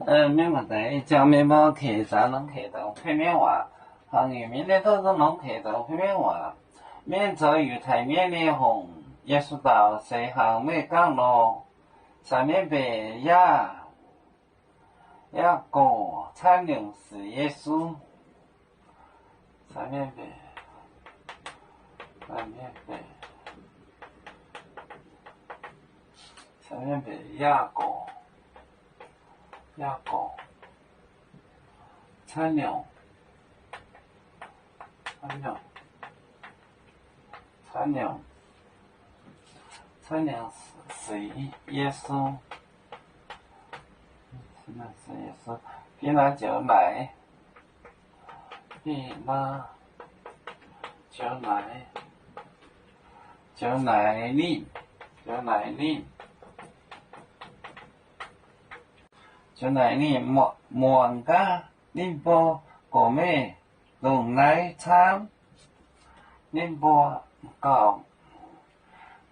面么子，将面包客栈能客到配面话，行业面的都是能客到配面话，面走鱼台面脸红，耶稣道谁行没讲咯，上面白呀个餐饮是耶稣，上面白呀个餐饮是耶稣，比那就来你莫个宁波国美龙来参宁波搞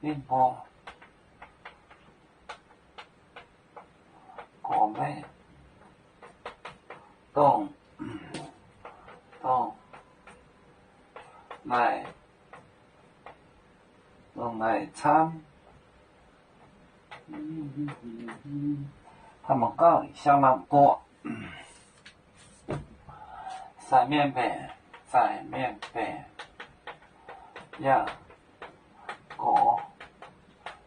宁波国美东来龙来参他们搞相当多，在面北呀果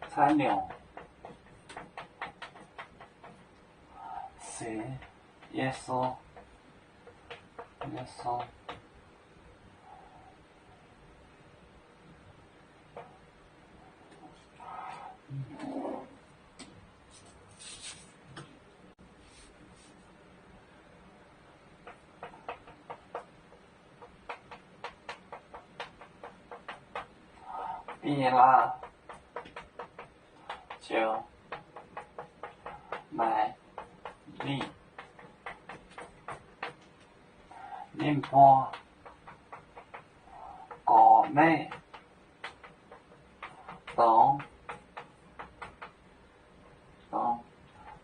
餐牛是耶稣比拉就买力宁波国美东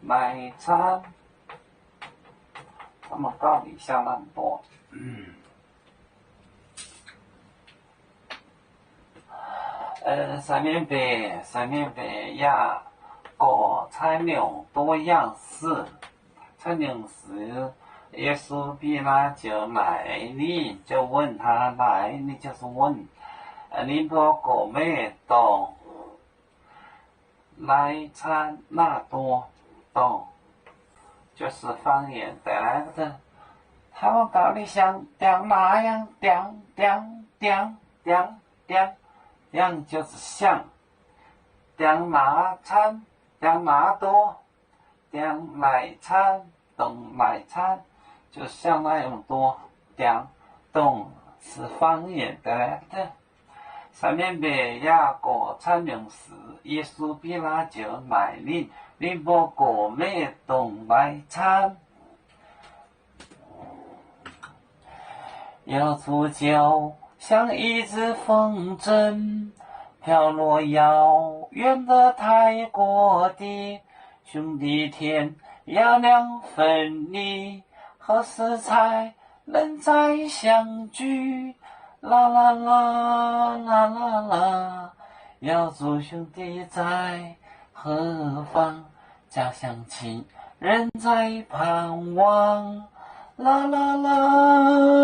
买餐，他们道理相当多。三面北呀，个餐饮多样式，餐饮时耶稣比拉就来，你就问他来，你就是问，宁波国美东来餐那多东，就是方言带来的。他们道理像点那样点就是像点那餐点那多点来餐东来餐，就像那样多点东是方言带来的。上面北亚国餐饮时，耶稣比拉就来宁波国美东来餐。要煮酒，像一只风筝，飘落遥远的泰国地。兄弟天涯两分离，何时才能再相聚？啦啦啦啦啦啦，要祝兄弟在何方？家乡亲人在盼望。啦啦啦。